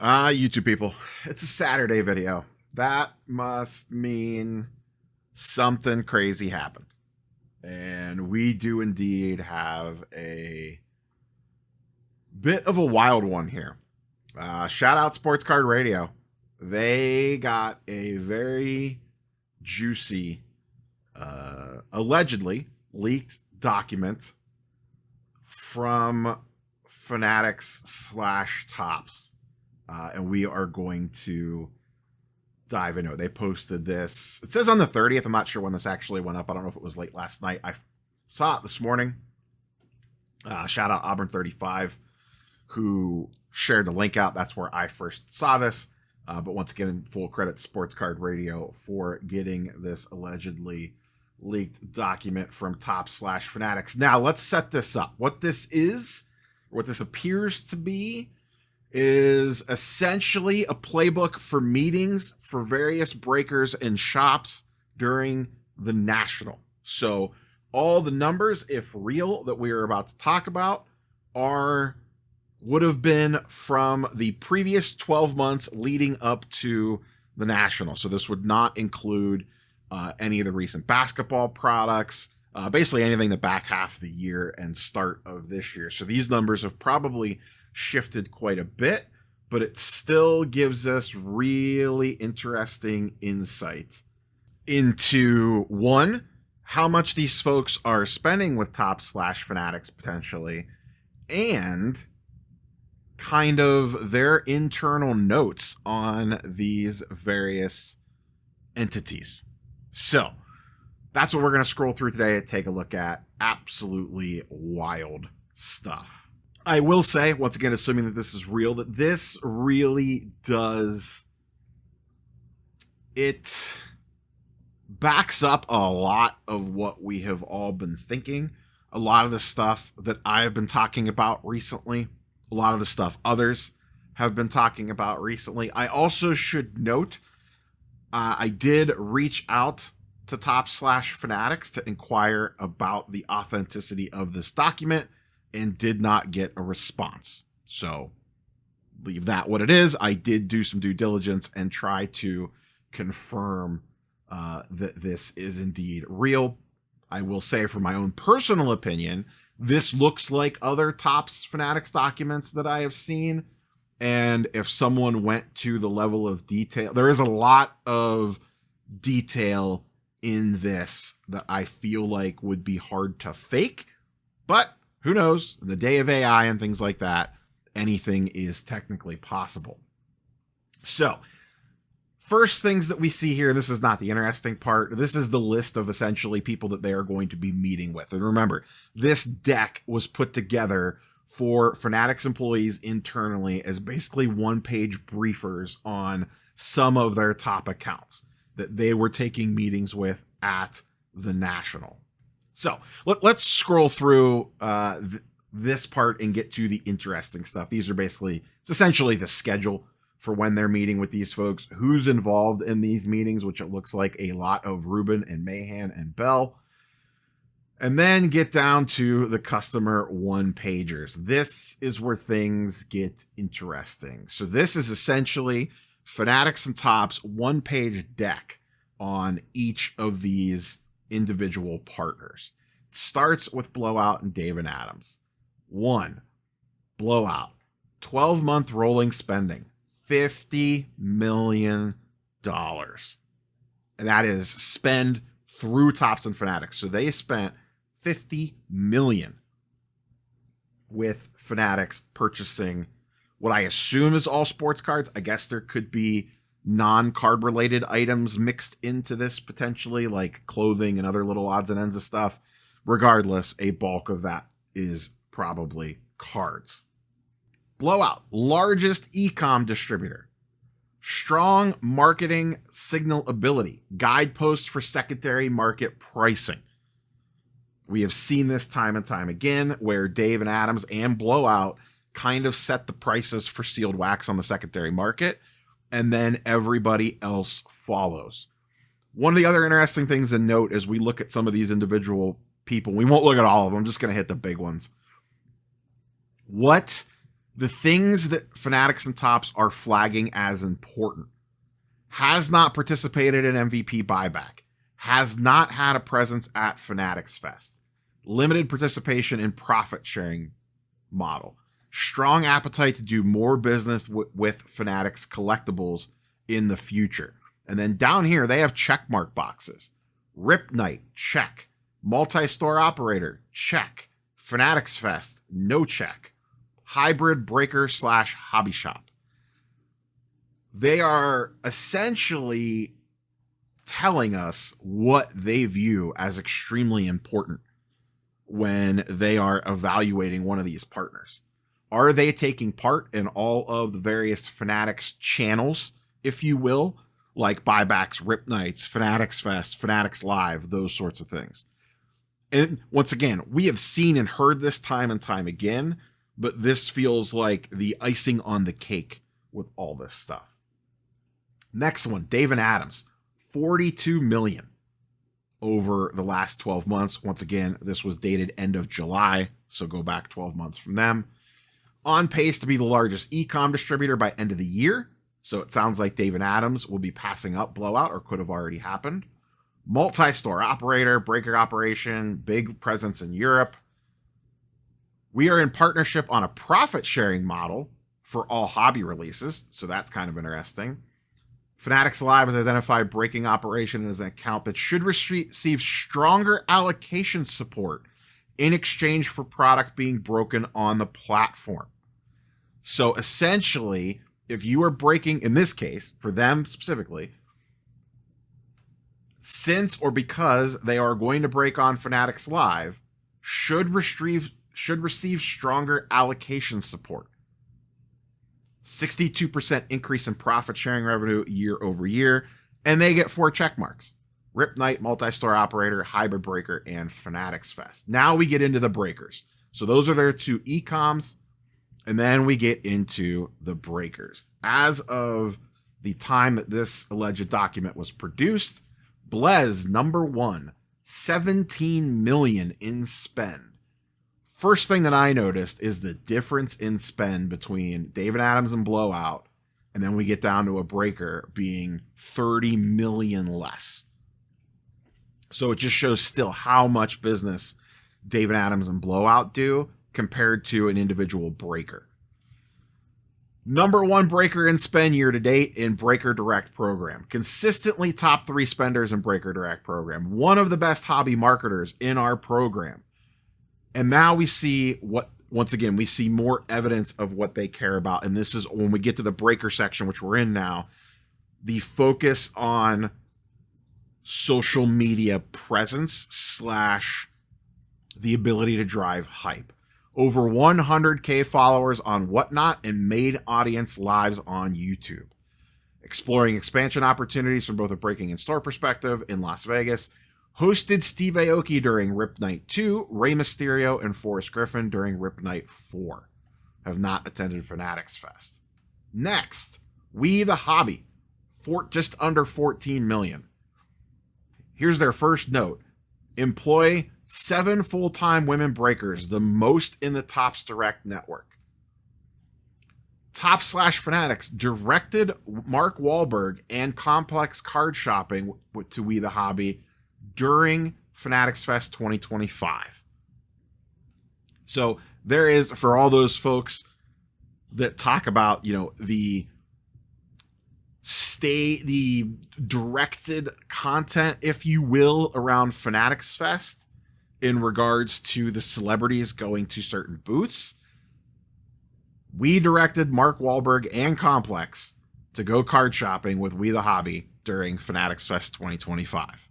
YouTube people, it's a Saturday video. That must mean something crazy happened. And we do indeed have a bit of a wild one here. Shout out Sports Card Radio. They got a very juicy, allegedly leaked document from Fanatics/Tops. And we are going to dive into it. They posted this. It says on the 30th. I'm not sure when this actually went up. I don't know if it was late last night. I saw it this morning. Shout out Auburn35, who shared the link out. That's where I first saw this. But once again, full credit to Sports Card Radio for getting this allegedly leaked document from Top/Fanatics. Now, let's set this up. What this is, what this appears to be, is essentially a playbook for meetings for various breakers and shops during the National. So all the numbers, if real, that we are about to talk about would have been from the previous 12 months leading up to the National. So this would not include any of the recent basketball products, basically anything the back half of the year and start of this year. So these numbers have probably shifted quite a bit, but it still gives us really interesting insight into, one, how much these folks are spending with Top/Fanatics potentially, and kind of their internal notes on these various entities. So that's what we're going to scroll through today and take a look at. Absolutely wild stuff. I will say, once again, assuming that this is real, that this really does, it backs up a lot of what we have all been thinking. A lot of the stuff that I've been talking about recently, a lot of the stuff others have been talking about recently. I also should note, I did reach out to Top/Fanatics to inquire about the authenticity of this document and did not get a response. So leave that what it is. I did do some due diligence and try to confirm that this is indeed real. I will say, from my own personal opinion, this looks like other Fanatics documents that I have seen. And if someone went to the level of detail, there is a lot of detail in this that I feel like would be hard to fake, but who knows? In the day of AI and things like that, anything is technically possible. So, first things that we see here, this is not the interesting part. This is the list of essentially people that they are going to be meeting with. And remember, this deck was put together for Fanatics employees internally as basically one-page briefers on some of their top accounts that they were taking meetings with at the National. So let's scroll through this part and get to the interesting stuff. These are basically, it's essentially the schedule for when they're meeting with these folks, who's involved in these meetings, which it looks like a lot of Rubin and Mahan and Bell. And then get down to the customer one-pagers. This is where things get interesting. So this is essentially Fanatics and Top's one-page deck on each of these individual partners. It starts with Blowout and Dave and Adams. 1. Blowout. 12-month rolling spending. $50 million. And that is spend through Tops and Fanatics. So they spent $50 million with Fanatics purchasing what I assume is all sports cards. I guess there could be non-card related items mixed into this potentially, like clothing and other little odds and ends of stuff. Regardless, a bulk of that is probably cards. Blowout, largest e-com distributor. Strong marketing signal ability. Guidepost for secondary market pricing. We have seen this time and time again where Dave and Adams and Blowout kind of set the prices for sealed wax on the secondary market, and then everybody else follows. One of the other interesting things to note as we look at some of these individual people, we won't look at all of them, I'm just going to hit the big ones. What The things that Fanatics and Tops are flagging as important: has not participated in MVP buyback, has not had a presence at Fanatics Fest, limited participation in profit sharing model, strong appetite to do more business with Fanatics collectibles in the future. And then down here, they have checkmark boxes. Rip Night, check. Multi-store operator, check. Fanatics Fest, no check. Hybrid breaker / hobby shop. They are essentially telling us what they view as extremely important when they are evaluating one of these partners. Are they taking part in all of the various Fanatics channels, if you will, like buybacks, Rip Nights, Fanatics Fest, Fanatics Live, those sorts of things? And once again, we have seen and heard this time and time again, but this feels like the icing on the cake with all this stuff. Next one, Dave and Adams, $42 million over the last 12 months. Once again, this was dated end of July, so go back 12 months from them. On pace to be the largest e-com distributor by end of the year. So it sounds like Dave and Adams will be passing up Blowout, or could have already happened. Multi-store operator, breaker operation, big presence in Europe. We are in partnership on a profit sharing model for all hobby releases, so that's kind of interesting. Fanatics Live has identified breaking operation as an account that should receive stronger allocation support in exchange for product being broken on the platform. So essentially, if you are breaking, in this case, for them specifically, since or because they are going to break on Fanatics Live, should receive stronger allocation support. 62% increase in profit sharing revenue year over year, and they get 4 check marks: Rip Night, Multi-Store Operator, Hybrid Breaker, and Fanatics Fest. Now we get into the breakers. So those are their 2 e-coms, and then we get into the breakers. As of the time that this alleged document was produced, Blez, number 1, $17 million in spend. First thing that I noticed is the difference in spend between David Adams and Blowout, and then we get down to a breaker being $30 million less. So it just shows still how much business David Adams and Blowout do compared to an individual breaker. Number 1 breaker in spend year to date in Breaker Direct program. Consistently top 3 spenders in Breaker Direct program. One of the best hobby marketers in our program. And now we see once again, we see more evidence of what they care about. And this is when we get to the breaker section, which we're in now, the focus on social media presence / the ability to drive hype. Over 100K followers on Whatnot and made audience lives on YouTube. Exploring expansion opportunities from both a breaking and store perspective in Las Vegas. Hosted Steve Aoki during Rip Night 2, Rey Mysterio and Forrest Griffin during Rip Night 4. Have not attended Fanatics Fest. Next, We the Hobby, just under 14 million. Here's their first note. Employ 7 full-time women breakers, the most in the Tops Direct network. Top/Fanatics directed Mark Wahlberg and Complex Card Shopping to We the Hobby during Fanatics Fest 2025. So there is, for all those folks that talk about, the directed content, if you will, around Fanatics Fest in regards to the celebrities going to certain booths. We directed Mark Wahlberg and Complex to go card shopping with We the Hobby during Fanatics Fest 2025.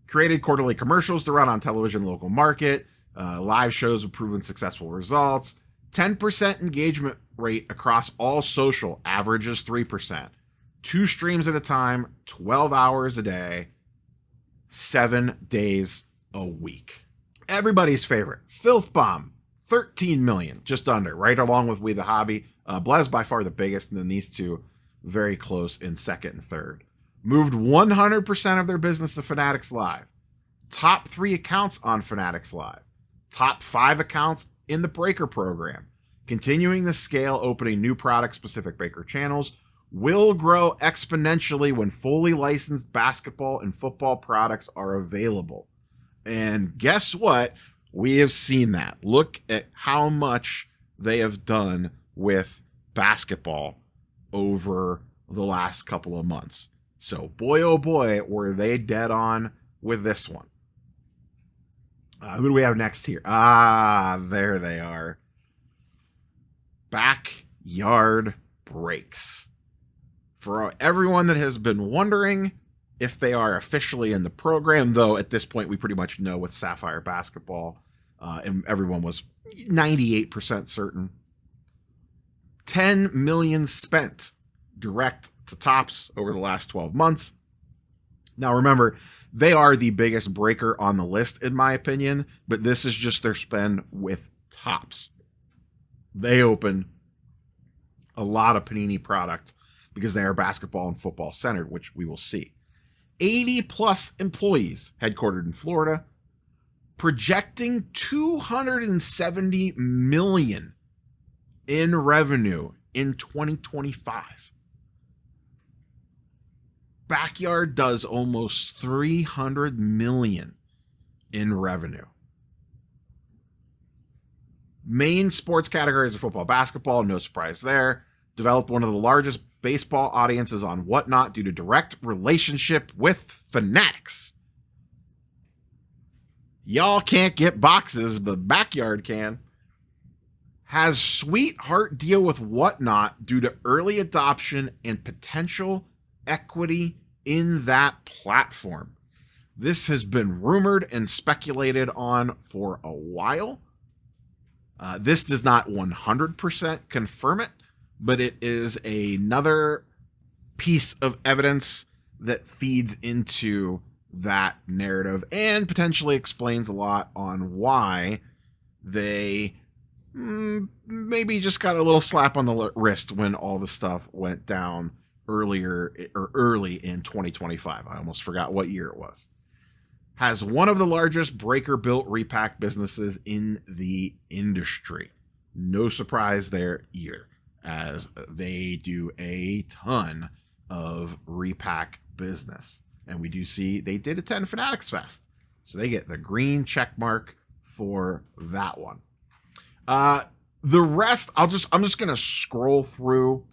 Created quarterly commercials to run on television local market. Live shows have proven successful results. 10% engagement rate across all social, averages 3%. 2 streams at a time, 12 hours a day, 7 days a week. Everybody's favorite, Filth Bomb, 13 million, just under, right along with We the Hobby. Blez by far the biggest, and then these two very close in second and third. Moved 100% of their business to Fanatics Live. Top 3 accounts on Fanatics Live. Top 5 accounts in the Breaker program. Continuing the scale, opening new product-specific breaker channels will grow exponentially when fully licensed basketball and football products are available. And guess what? We have seen that. Look at how much they have done with basketball over the last couple of months. So boy, oh boy, were they dead on with this one. Who do we have next here? There they are. Backyard breaks. For everyone that has been wondering if they are officially in the program, though at this point we pretty much know with Sapphire Basketball, and everyone was 98% certain. 10 million spent direct to Topps over the last 12 months. Now remember, they are the biggest breaker on the list in my opinion, but this is just their spend with Topps. They open a lot of Panini product because they are basketball and football centered, which we will see. 80 plus employees headquartered in Florida, projecting $270 million in revenue in 2025. Backyard does almost $300 million in revenue. Main sports categories are football, basketball, no surprise there. Developed one of the largest baseball audiences on Whatnot due to direct relationship with Fanatics. Y'all can't get boxes, but Backyard can. Has sweetheart deal with Whatnot due to early adoption and potential equity in that platform. This has been rumored and speculated on for a while. This does not 100% confirm it, but it is another piece of evidence that feeds into that narrative and potentially explains a lot on why they maybe just got a little slap on the wrist when all the stuff went down early in 2025. I almost forgot what year it was. Has one of the largest breaker built repack businesses in the industry. No surprise there either, as they do a ton of repack business. And we do see they did attend Fanatics Fest, so they get the green check mark for that one. The rest, I'm just going to scroll through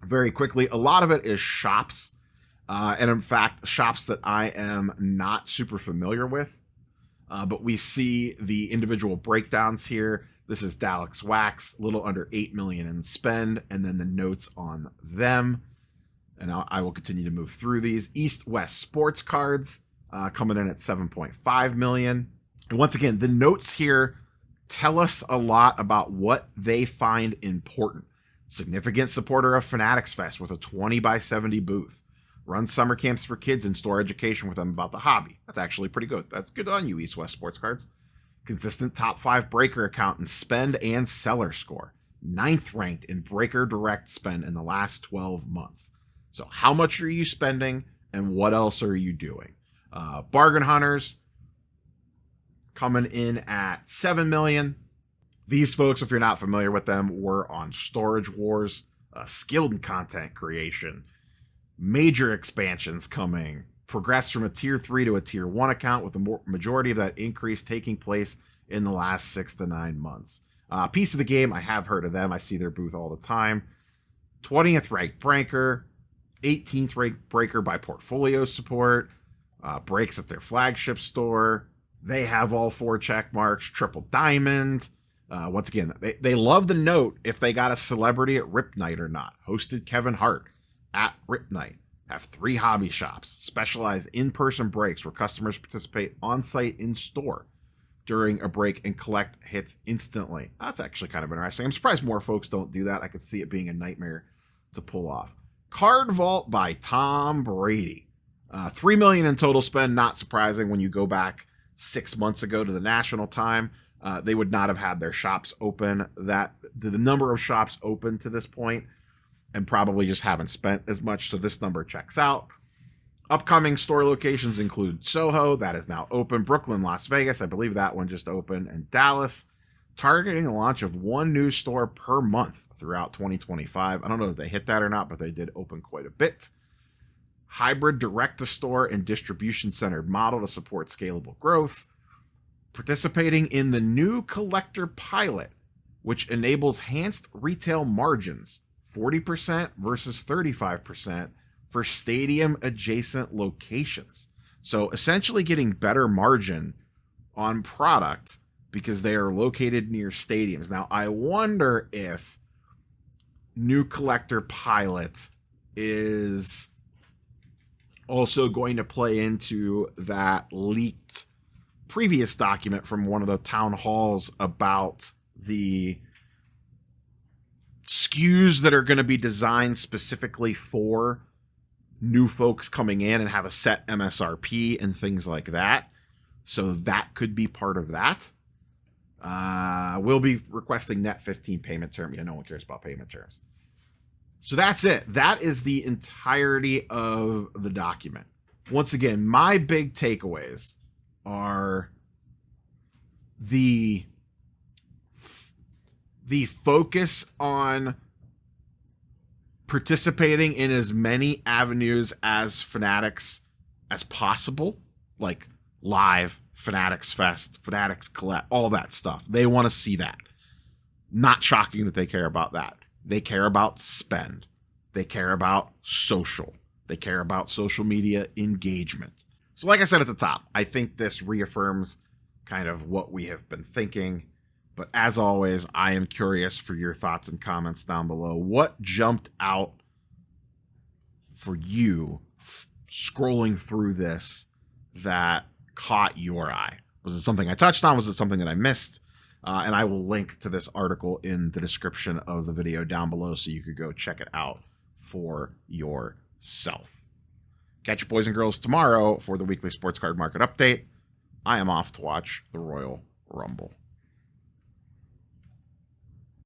very quickly. A lot of it is shops. And in fact, shops that I am not super familiar with. But we see the individual breakdowns here. This is Daleks Wax, a little under $8 million in spend, and then the notes on them. And I will continue to move through these. East West Sports Cards coming in at $7.5 million. And once again, the notes here tell us a lot about what they find important. Significant supporter of Fanatics Fest with a 20x70 booth. Run summer camps for kids and store education with them about the hobby. That's actually pretty good. That's good on you, East West Sports Cards. Consistent top 5 breaker account in spend and seller score. 9th ranked in breaker direct spend in the last 12 months. So how much are you spending and what else are you doing? Bargain Hunters coming in at $7 million. These folks, if you're not familiar with them, were on Storage Wars, skilled in content creation. Major expansions coming. Progressed from a tier 3 to a tier 1 account, with the majority of that increase taking place in the last 6 to 9 months. Piece of the Game, I have heard of them. I see their booth all the time. 20th ranked breaker, 18th ranked breaker by portfolio support, breaks at their flagship store. They have all 4 check marks, triple diamond. Once again, they love the note if they got a celebrity at Rip Night or not. Hosted Kevin Hart at Rip Night. Have 3 hobby shops, specialize in-person breaks where customers participate on-site in-store during a break and collect hits instantly. That's actually kind of interesting. I'm surprised more folks don't do that. I could see it being a nightmare to pull off. Card Vault by Tom Brady. $3 million in total spend, not surprising when you go back 6 months ago to the national time. They would not have had their shops open. The number of shops open to this point, and probably just haven't spent as much, so this number checks out. Upcoming store locations include Soho, that is now open, Brooklyn, Las Vegas, I believe that one just opened, and Dallas. targeting the launch of 1 new store per month throughout 2025. I don't know if they hit that or not, but they did open quite a bit. Hybrid direct-to-store and distribution-centered model to support scalable growth. Participating in the new collector pilot, which enables enhanced retail margins, 40% versus 35% for stadium-adjacent locations. So essentially getting better margin on product because they are located near stadiums. Now, I wonder if new collector pilot is also going to play into that leaked previous document from one of the town halls about the SKUs that are going to be designed specifically for new folks coming in and have a set MSRP and things like that. So that could be part of that. We'll be requesting net 15 payment term. Yeah, no one cares about payment terms. So that's it. That is the entirety of the document. Once again, my big takeaways are the focus on participating in as many avenues as Fanatics as possible, like live, Fanatics Fest, Fanatics Collect, all that stuff. They want to see that. Not shocking that they care about that. They care about spend. They care about social. They care about social media engagement. So like I said at the top, I think this reaffirms kind of what we have been thinking. But as always, I am curious for your thoughts and comments down below. What jumped out for you scrolling through this that caught your eye? Was it something I touched on? Was it something that I missed? And I will link to this article in the description of the video down below so you could go check it out for yourself. Catch you boys and girls tomorrow for the weekly sports card market update. I am off to watch the Royal Rumble.